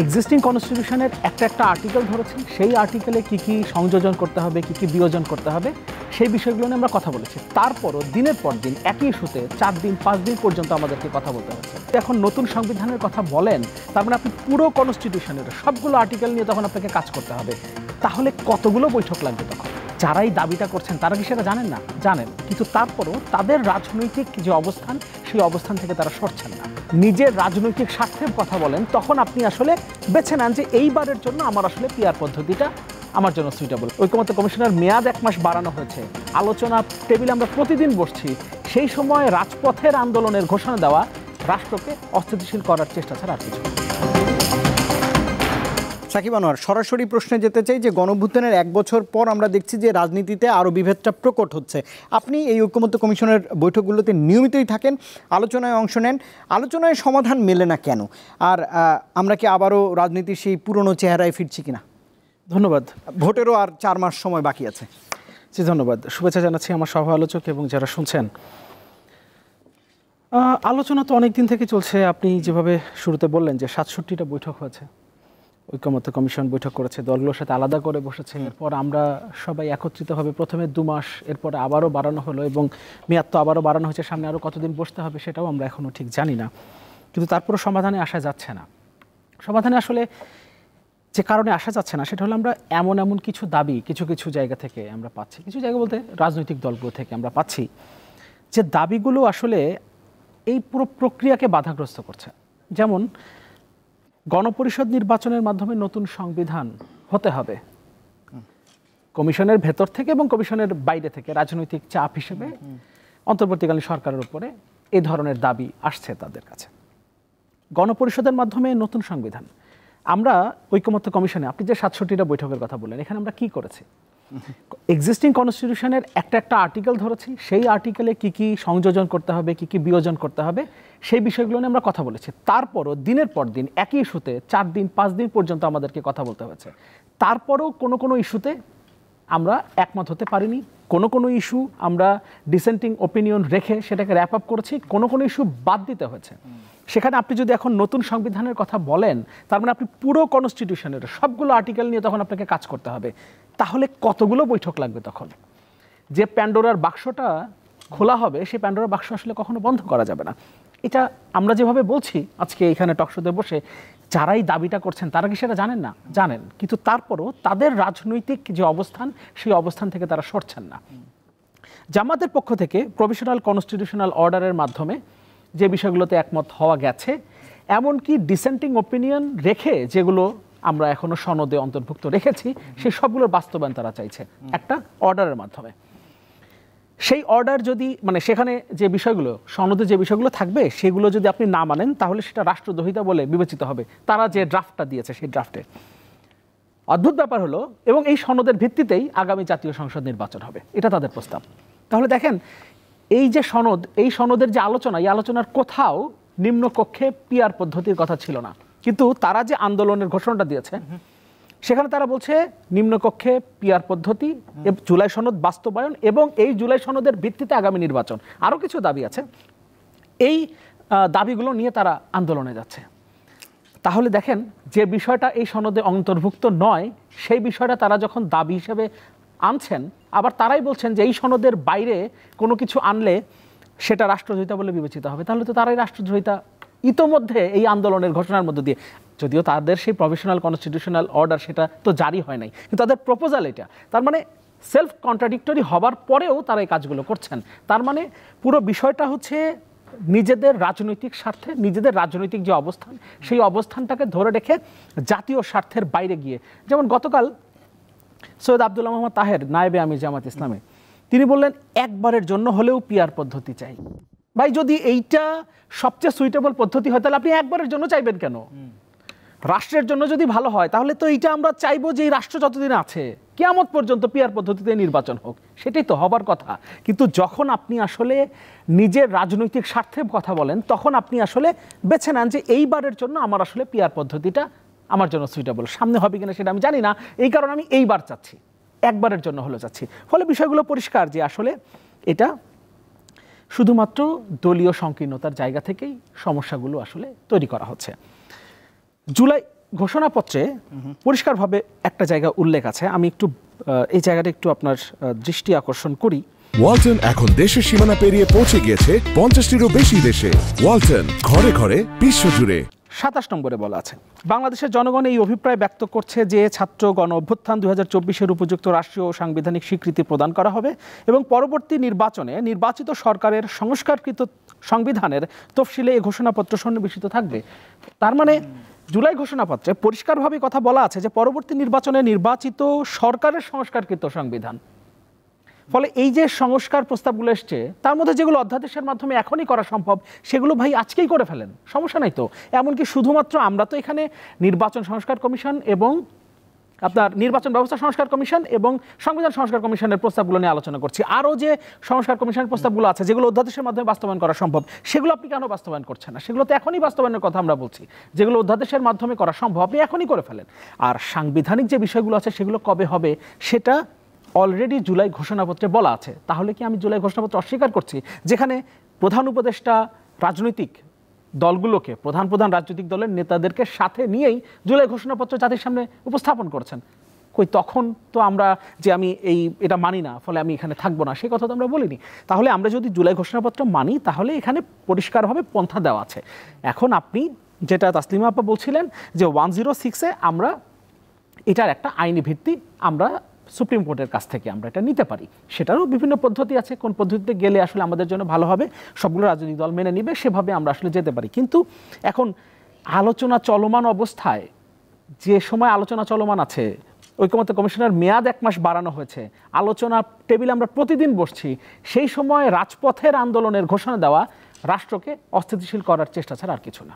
Existing কনস্টিটিউশনের একটা article ধরেছি, সেই আর্টিকেলে কি কি সংযোজন করতে হবে, কি কি বিয়োজন করতে হবে, সেই বিষয়গুলো নিয়ে আমরা কথা বলেছি। তারপরও দিনের পর দিন একই ইস্যুতে 4 দিন 5 দিন পর্যন্ত আমাদেরকে কথা বলতে হচ্ছে। এখন নতুন সংবিধানের কথা বলেন, তার মানে আপনি পুরো কনস্টিটিউশনের সবগুলো আর্টিকেল নিয়ে তখন আপনাকে কাজ করতে হবে। তাহলে কতগুলো বৈঠক লাগবে তখন? যারাই দাবিটা করছেন তারা কি সেটা জানেন না? জানেন, কিন্তু তারপরও তাদের রাজনৈতিক যে অবস্থান, সেই অবস্থান থেকে তারা সরছেন না। নিজের রাজনৈতিক স্বার্থের কথা বলেন, তখন আপনি আসলে বেছে নেন যে এইবারের জন্য আমার আসলে পিআর পদ্ধতিটা আমার জন্য সুইটেবল। ঐকমত্য কমিশনের মেয়াদ 1 মাস বাড়ানো হয়েছে, আলোচনা টেবিলে আমরা প্রতিদিন বসছি। সেই সময় রাজপথের আন্দোলনের ঘোষণা দেওয়া রাষ্ট্রকে অস্থিতিশীল করার চেষ্টা ছাড়া আর কিছু। সাকিব আনোয়ার, সরাসরি প্রশ্নে যেতে চাই যে গণঅভ্যুত্থানের 1 বছর পর আমরা দেখছি যে রাজনীতিতে আরও বিভেদটা প্রকট হচ্ছে। আপনি এই ঐকমত্য কমিশনের বৈঠকগুলোতে নিয়মিতই থাকেন, আলোচনায় অংশ নেন, আলোচনায় সমাধান মেলে না কেন? আর আমরা কি আবারও রাজনীতির সেই পুরনো চেহারায় ফিরছি কিনা? ধন্যবাদ। ভোটেরও আর 4 মাস সময় বাকি আছে। জি ধন্যবাদ, শুভেচ্ছা জানাচ্ছি আমার সহ আলোচক এবং যারা শুনছেন। আলোচনা তো অনেক দিন থেকে চলছে। আপনি যেভাবে শুরুতে বললেন যে 67টা বৈঠক হয়েছে, ঐকমত্য কমিশন বৈঠক করেছে, দলগুলোর সাথে আলাদা করে বসেছে। এরপর আমরা সবাই একত্রিতভাবে প্রথমে 2 মাস, এরপরে আবারও বাড়ানো হলো এবং মেয়াদ তো আবারও বাড়ানো হয়েছে, সামনে আরও কতদিন বসতে হবে সেটাও আমরা এখনও ঠিক জানি না। কিন্তু তারপরও সমাধানে আসা যাচ্ছে না। সমাধানে আসলে যে কারণে আসা যাচ্ছে না সেটা হলো আমরা এমন কিছু দাবি কিছু জায়গা থেকে আমরা পাচ্ছি, কিছু জায়গা বলতে রাজনৈতিক দলগুলো থেকে আমরা পাচ্ছি যে দাবিগুলো আসলে এই পুরো প্রক্রিয়াকে বাধাগ্রস্ত করছে। যেমন গণপরিষদ নির্বাচনের মাধ্যমে নতুন সংবিধান হতে হবে, কমিশনের ভেতর থেকে এবং কমিশনের বাইরে থেকে রাজনৈতিক চাপ হিসেবে অন্তর্বর্তীকালীন সরকারের উপরে এই ধরনের দাবি আসছে তাদের কাছে। গণপরিষদের মাধ্যমে নতুন সংবিধান, আমরা ঐকমত্য কমিশনে, আপনি যে 67টা বৈঠকের কথা বললেন, এখানে আমরা কি করেছি? এক্সিস্টিং কনস্টিটিউশনের একটা আর্টিকেল ধরেছি, সেই আর্টিকেলে কি কি সংযোজন করতে হবে, কি কি বিয়োজন করতে হবে, সেই বিষয়গুলো নিয়ে আমরা কথা বলেছি। তারপরও দিনের পর দিন একই ইস্যুতে 4 দিন 5 দিন পর্যন্ত আমাদেরকে কথা বলতে হয়েছে। তারপরও কোনো ইস্যুতে আমরা একমত হতে পারিনি। কোনো ইস্যু আমরা ডিসেন্টিং ওপিনিয়ন রেখে সেটাকে র্যাপ আপ করেছি, কোনো ইস্যু বাদ দিতে হয়েছে। সেখানে আপনি যদি এখন নতুন সংবিধানের কথা বলেন, তার মানে আপনি পুরো কনস্টিটিউশনের সবগুলো আর্টিকেল নিয়ে তখন আপনাকে কাজ করতে হবে। তাহলে কতগুলো বৈঠক লাগবে তখন? যে প্যান্ডোরার বাক্সটা খোলা হবে, সেই প্যান্ডোরার বাক্স আসলে কখনো বন্ধ করা যাবে না। এটা আমরা যেভাবে বলছি আজকে এখানে টকশোতে বসে, যারাই দাবিটা করছেন তারা কি সেটা জানেন না? জানেন, কিন্তু তারপরও তাদের রাজনৈতিক যে অবস্থান, সেই অবস্থান থেকে তারা সরছেন না। জামাতের পক্ষ থেকে প্রভিশনাল কনস্টিটিউশনাল অর্ডারের মাধ্যমে যে বিষয়গুলোতে একমত হওয়া গেছে, এমনকি ডিসেন্টিং ওপিনিয়ন রেখে যেগুলো আমরা এখনো সনদে অন্তর্ভুক্ত রেখেছি, সেই সবগুলোর বাস্তবায়ন তারা চাইছে একটা অর্ডারের মাধ্যমে। সেই অর্ডার যদি সেখানে যে বিষয়গুলো সনদে যে বিষয়গুলো থাকবে সেগুলো যদি আপনি না মানেন, তাহলে সেটা রাষ্ট্রদ্রোহিতা বলে বিবেচিত হবে। তারা যে ড্রাফটটা দিয়েছে সেই ড্রাফটে অদ্ভুত ব্যাপার হলো, এবং এই সনদের ভিত্তিতেই আগামী জাতীয় সংসদ নির্বাচন হবে, এটা তাদের প্রস্তাব। তাহলে দেখেন, এই যে সনদ, এই সনদের যে আলোচনা, এই আলোচনার কোথাও নিম্নকক্ষে পিআর পদ্ধতির কথা ছিল না। কিন্তু তারা যে আন্দোলনের ঘোষণাটা দিয়েছে, সেখানে তারা বলছে নিম্নকক্ষে পিআর পদ্ধতি, জুলাই সনদ বাস্তবায়ন এবং এই জুলাই সনদের ভিত্তিতে আগামী নির্বাচন। আরও কিছু দাবি আছে, এই দাবিগুলো নিয়ে তারা আন্দোলনে যাচ্ছে। তাহলে দেখেন, যে বিষয়টা এই সনদে অন্তর্ভুক্ত নয়, সেই বিষয়টা তারা যখন দাবি হিসেবে আনছেন, আবার তারাই বলছেন যে এই সনদের বাইরে কোনো কিছু আনলে সেটা রাষ্ট্রদ্রোহিতা বলে বিবেচিত হবে। তাহলে তো তারাই রাষ্ট্রদ্রোহিতা ইতোমধ্যে এই আন্দোলনের ঘোষণার মধ্য দিয়ে, যদিও তাদের সেই প্রভিশনাল কনস্টিটিউশনাল অর্ডার সেটা তো জারি হয় নাই, কিন্তু তাদের প্রপোজাল এটা। তার মানে সেলফ কন্ট্রাডিক্টরি হবার পরেও তারা এই কাজগুলো করছেন। তার মানে পুরো বিষয়টা হচ্ছে নিজেদের রাজনৈতিক স্বার্থে, নিজেদের রাজনৈতিক যে অবস্থান, সেই অবস্থানটাকে ধরে রেখে জাতীয় স্বার্থের বাইরে গিয়ে, যেমন গতকাল সৈয়দ আব্দুল্লাহ মোহাম্মদ তাহের, নায়েবে আমির জামাত ইসলামে, তিনি বললেন একবারের জন্য হলেও পিআর পদ্ধতি চাই। ভাই, যদি এইটা সবচেয়ে সুইটেবল পদ্ধতি হয়, তাহলে আপনি একবারের জন্য চাইবেন কেন? রাষ্ট্রের জন্য যদি ভালো হয়, তাহলে তো এইটা আমরা চাইবো যে এই রাষ্ট্র যতদিন আছে কিয়ামত পর্যন্ত পিআর পদ্ধতিতে নির্বাচন হোক, সেটাই তো হবার কথা। কিন্তু যখন আপনি আসলে নিজের রাজনৈতিক স্বার্থের কথা বলেন, তখন আপনি আসলে বেছে নেন যে এইবারের জন্য আমার আসলে পিআর পদ্ধতিটা আমার জন্য সুইটেবল। সামনে হবে কিনা সেটা আমি জানি না, এই কারণে আমি এইবার চাচ্ছি, একবারের জন্য হলে চাচ্ছি। ফলে বিষয়গুলো পরিষ্কার যে আসলে এটা শুধুমাত্র দলীয় সংকীর্ণতার জায়গা থেকেই সমস্যাগুলো আসলে তৈরি করা হচ্ছে। জুলাই ঘোষণাপত্রে পরিষ্কারভাবে একটা জায়গা উল্লেখ আছে, আমি একটু এই জায়গাটা একটু আপনার দৃষ্টি আকর্ষণ করি। ওয়ালটন এখন দেশের সীমানা পেরিয়ে পৌঁছে গিয়েছে 50টিরও বেশি দেশে। ওয়ালটন, ঘরে ঘরে বিশ্বজুড়ে। 27 নম্বরে বলা আছে, বাংলাদেশের জনগণ এই অভিপ্রায় ব্যক্ত করছে যে ছাত্র গণ অভ্যুত্থান 2024-এর উপযুক্ত রাষ্ট্রীয় ও সাংবিধানিক স্বীকৃতি প্রদান করা হবে এবং পরবর্তী নির্বাচনে নির্বাচিত সরকারের সংস্কারকৃত সংবিধানের তফসিলে এই ঘোষণাপত্র সন্নিবেশিত থাকবে। তার মানে জুলাই ঘোষণাপত্রে পরিষ্কারভাবে কথা বলা আছে যে পরবর্তী নির্বাচনে নির্বাচিত সরকারের সংস্কারকৃত সংবিধান। ফলে এই যে সংস্কার প্রস্তাবগুলো এসছে তার মধ্যে যেগুলো অধ্যাদেশের মাধ্যমে এখনই করা সম্ভব সেগুলো ভাই আজকেই করে ফেলেন, সমস্যা নাই তো। এমনকি শুধুমাত্র আমরা তো এখানে নির্বাচন সংস্কার কমিশন এবং আপনার নির্বাচন ব্যবস্থা সংস্কার কমিশন এবং সংবিধান সংস্কার কমিশনের প্রস্তাবগুলো নিয়ে আলোচনা করছি। আরও যে সংস্কার কমিশনের প্রস্তাবগুলো আছে যেগুলো অধ্যাদেশের মাধ্যমে বাস্তবায়ন করা সম্ভব, সেগুলো আপনি কেন বাস্তবায়ন করছেন না? সেগুলো তো এখনই বাস্তবায়নের কথা আমরা বলছি। যেগুলো অধ্যাদেশের মাধ্যমে করা সম্ভব আপনি এখনই করে ফেলেন। আর সাংবিধানিক যে বিষয়গুলো আছে সেগুলো কবে হবে সেটা অলরেডি জুলাই ঘোষণাপত্রে বলা আছে। তাহলে কি আমি জুলাই ঘোষণাপত্র অস্বীকার করছি, যেখানে প্রধান উপদেষ্টা রাজনৈতিক দলগুলোকে, প্রধান রাজনৈতিক দলের নেতাদেরকে সাথে নিয়েই জুলাই ঘোষণাপত্র জাতির সামনে উপস্থাপন করেছেন? কই তখন তো আমরা যে আমি এটা মানি না ফলে আমি এখানে থাকবো না সেই কথা তো আমরা বলিনি। তাহলে আমরা যদি জুলাই ঘোষণাপত্র মানি তাহলে এখানে পরিষ্কারভাবে পন্থা দেওয়া আছে। এখন আপনি যেটা তাসলিমা আপা বলছিলেন যে 106-এ আমরা এটার একটা আইনি ভিত্তি আমরা সুপ্রিম কোর্টের কাছ থেকে আমরা এটা নিতে পারি, সেটারও বিভিন্ন পদ্ধতি আছে। কোন পদ্ধতিতে গেলে আসলে আমাদের জন্য ভালো হবে সবগুলো রাজনৈতিক দল মেনে নিবে সেভাবে আমরা আসলে যেতে পারি। কিন্তু এখন আলোচনা চলমান অবস্থায়, যে সময় আলোচনা চলমান আছে, ঐকমত্য কমিশনের মেয়াদ 1 মাস বাড়ানো হয়েছে, আলোচনা টেবিলে আমরা প্রতিদিন বসছি, সেই সময় রাজপথের আন্দোলনের ঘোষণা দেওয়া রাষ্ট্রকে অস্থিতিশীল করার চেষ্টা ছাড়া আর কিছু না।